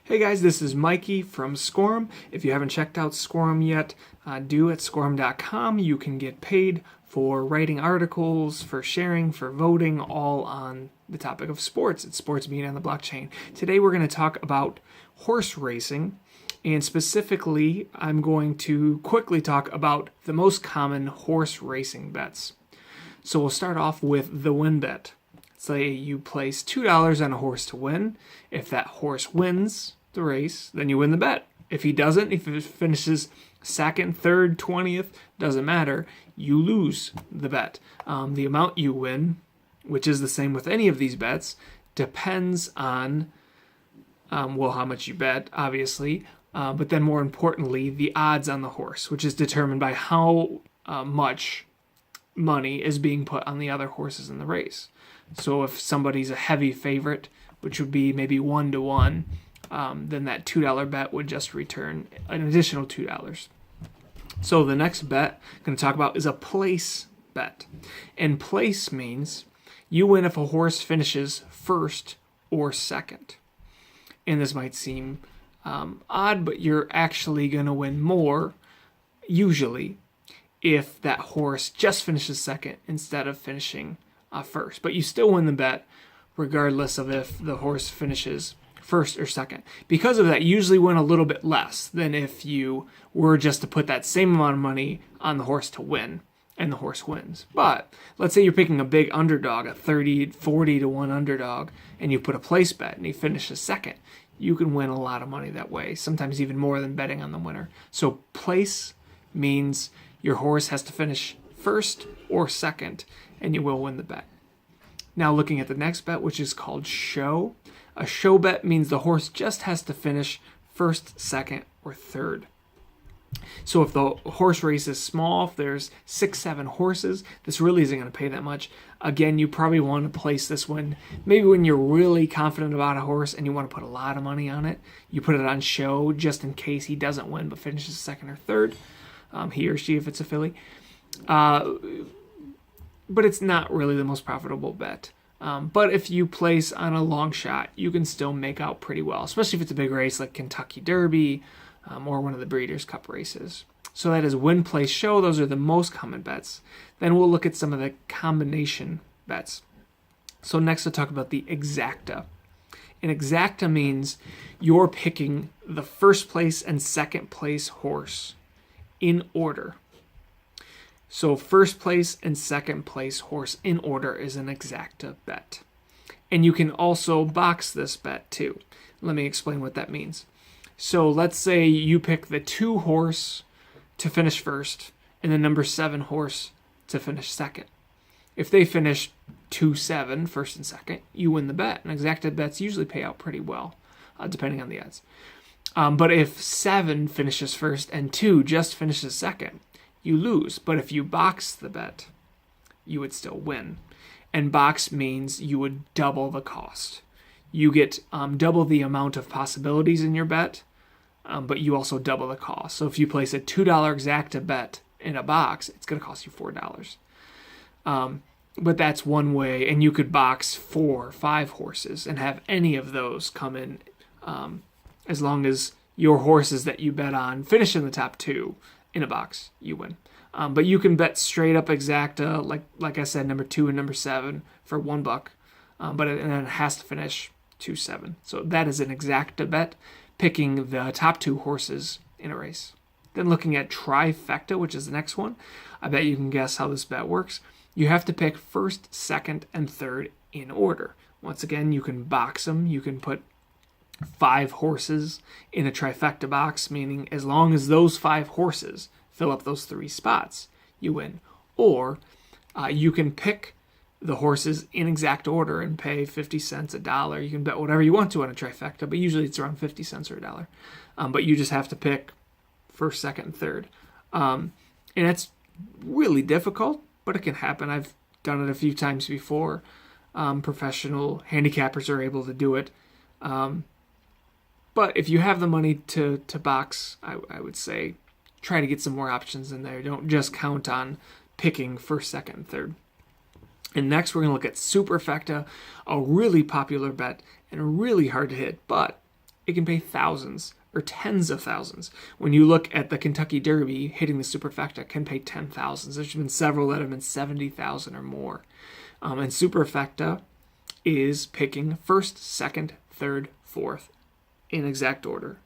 Hey guys, this is Mikey from Scorum. If you haven't checked out Scorum yet, do at Scorum.com. You can get paid for writing articles, for sharing, for voting, all on the topic of sports. It's sports being on the blockchain. Today we're going to talk about horse racing, and specifically I'm going to quickly talk about the most common horse racing bets. So we'll start off with the win bet. Say you place $2 on a horse to win. If that horse wins the race, then you win the bet. If he doesn't, if it finishes second, third, 20th, doesn't matter, you lose the bet. The amount you win, which is the same with any of these bets, depends on, how much you bet, obviously, but then more importantly, the odds on the horse, which is determined by how much money is being put on the other horses in the race. So if somebody's a heavy favorite, which would be maybe 1-1, then that $2 bet would just return an additional $2. So the next bet I'm going to talk about is a place bet. And place means you win if a horse finishes first or second. And this might seem odd, but you're actually going to win more, usually, if that horse just finishes second instead of finishing first. But you still win the bet regardless of if the horse finishes first or second. Because of that, you usually win a little bit less than if you were just to put that same amount of money on the horse to win and the horse wins. But let's say you're picking a big underdog, a 40-1 underdog, and you put a place bet and he finishes second. You can win a lot of money that way, sometimes even more than betting on the winner. So place means your horse has to finish first or second, and you will win the bet. Now looking at the next bet, which is called show. A show bet means the horse just has to finish first, second, or third. So if the horse race is small, if there's 6-7 horses, this really isn't going to pay that much. Again, you probably want to place this when you're really confident about a horse and you want to put a lot of money on it. You put it on show just in case he doesn't win but finishes second or third. He or she, if it's a filly. But it's not really the most profitable bet. But if you place on a long shot, you can still make out pretty well, especially if it's a big race like Kentucky Derby or one of the Breeders' Cup races. So that is win, place, show. Those are the most common bets. Then we'll look at some of the combination bets. So next I'll talk about the exacta. An exacta means you're picking the first place and second place horse in order. So first place and second place horse in order is an exacta bet. And you can also box this bet too. Let me explain what that means. So let's say you pick the 2 horse to finish first and the number 7 horse to finish second. If they finish 2-7, first and second, you win the bet. And exacta bets usually pay out pretty well, depending on the odds. But if 7 finishes first and 2 just finishes second, you lose. But if you box the bet, you would still win. And box means you would double the cost. You get double the amount of possibilities in your bet, but you also double the cost. So if you place a $2 exacta bet in a box, it's going to cost you $4. But that's one way, and you could box 4 or 5 horses and have any of those come in, as long as your horses that you bet on finish in the top 2 in a box, you win. But you can bet straight up exacta, like I said, number 2 and number 7 for $1. And then it has to finish 2-7. So that is an exacta bet, picking the top 2 horses in a race. Then looking at trifecta, which is the next one, I bet you can guess how this bet works. You have to pick first, second, and third in order. Once again, you can box them. You can put 5 horses in a trifecta box, meaning as long as those 5 horses fill up those 3 spots, you win. Or you can pick the horses in exact order and pay 50 cents, $1. You can bet whatever you want to on a trifecta, but usually it's around 50 cents or $1. But you just have to pick first, second, and third. And it's really difficult, but it can happen. I've done it a few times before. Professional handicappers are able to do it. But if you have the money to box, I would say try to get some more options in there. Don't just count on picking first, second, and third. And next we're going to look at superfecta, a really popular bet and really hard to hit, but it can pay thousands or tens of thousands. When you look at the Kentucky Derby, hitting the superfecta can pay 10,000. There's been several that have been 70,000 or more. And superfecta is picking first, second, third, fourth in exact order,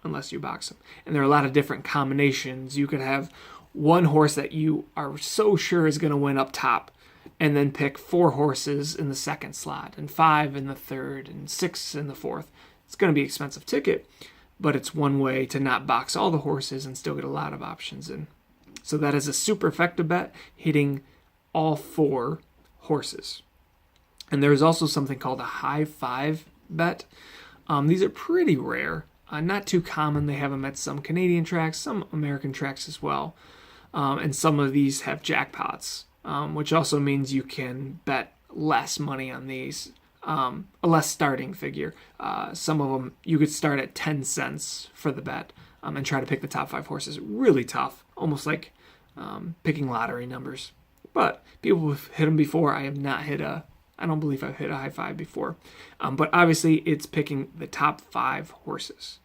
unless you box them. And there are a lot of different combinations. You could have one horse that you are so sure is going to win up top, and then pick 4 horses in the second slot, and 5 in the third, and 6 in the fourth. It's going to be an expensive ticket, but it's one way to not box all the horses and still get a lot of options in. So that is a superfecta bet, hitting all 4 horses. And there's also something called a high 5 bet. These are pretty rare, not too common. They have them at some Canadian tracks, some American tracks as well. And some of these have jackpots, which also means you can bet less money on these, a less starting figure. Some of them, you could start at 10 cents for the bet and try to pick the top 5 horses. Really tough, almost like picking lottery numbers. But people have hit them before. I don't believe I've hit a high 5 before. But obviously, it's picking the top 5 horses.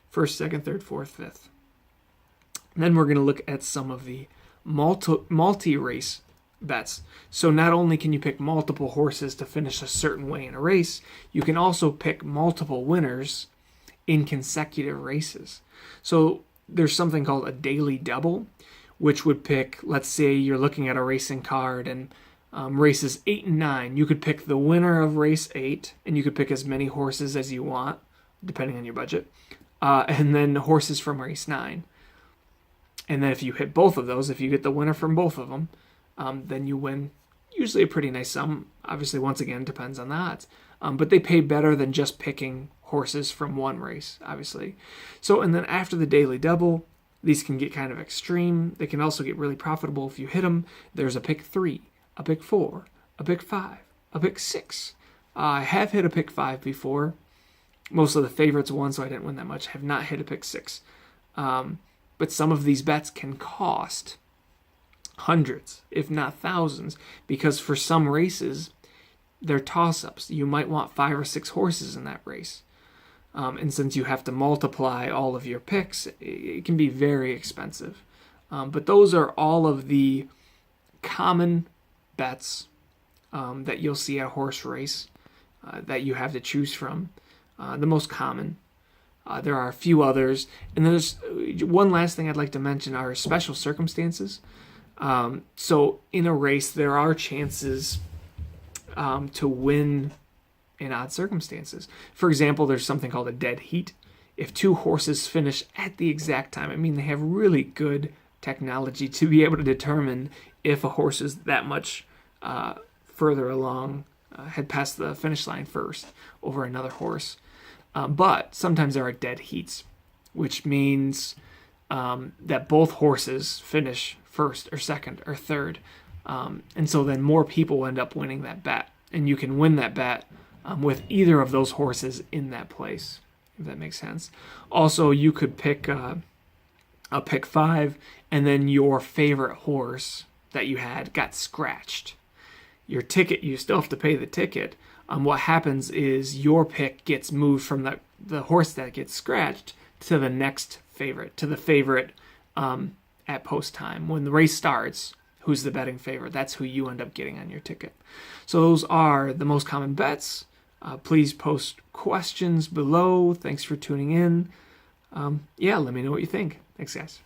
First, second, third, fourth, fifth. And then we're going to look at some of the multi-race bets. So not only can you pick multiple horses to finish a certain way in a race, you can also pick multiple winners in consecutive races. So there's something called a daily double, which would pick, let's say you're looking at a racing card and races 8 and 9. You could pick the winner of race 8, and you could pick as many horses as you want, depending on your budget, and then horses from race 9. And then if you hit both of those, if you get the winner from both of them, then you win usually a pretty nice sum. Obviously, once again, depends on the odds. But they pay better than just picking horses from one race, obviously. So, and then after the daily double, these can get kind of extreme. They can also get really profitable if you hit them. There's a pick 3, a pick 4, a pick 5, a pick 6. I have hit a pick 5 before. Most of the favorites won, so I didn't win that much. Have not hit a pick 6. But some of these bets can cost hundreds, if not thousands, because for some races, they're toss-ups. You might want 5 or 6 horses in that race. And since you have to multiply all of your picks, it can be very expensive. But those are all of the common bets that you'll see at a horse race that you have to choose from. The most common. There are a few others. And there's one last thing I'd like to mention are special circumstances. So in a race, there are chances to win in odd circumstances. For example, there's something called a dead heat. If 2 horses finish at the exact time, I mean, they have really good technology to be able to determine if a horse is that much further along, had passed the finish line first over another horse. But sometimes there are dead heats, which means that both horses finish first or second or third. And so then more people end up winning that bet. And you can win that bet with either of those horses in that place, if that makes sense. Also, you could pick a pick 5, and then your favorite horse that you had got scratched. Your ticket, you still have to pay the ticket. What happens is your pick gets moved from the horse that gets scratched to the next favorite, to the favorite at post time. When the race starts, who's the betting favorite? That's who you end up getting on your ticket. So those are the most common bets. Please post questions below. Thanks for tuning in. Let me know what you think. Thanks, guys.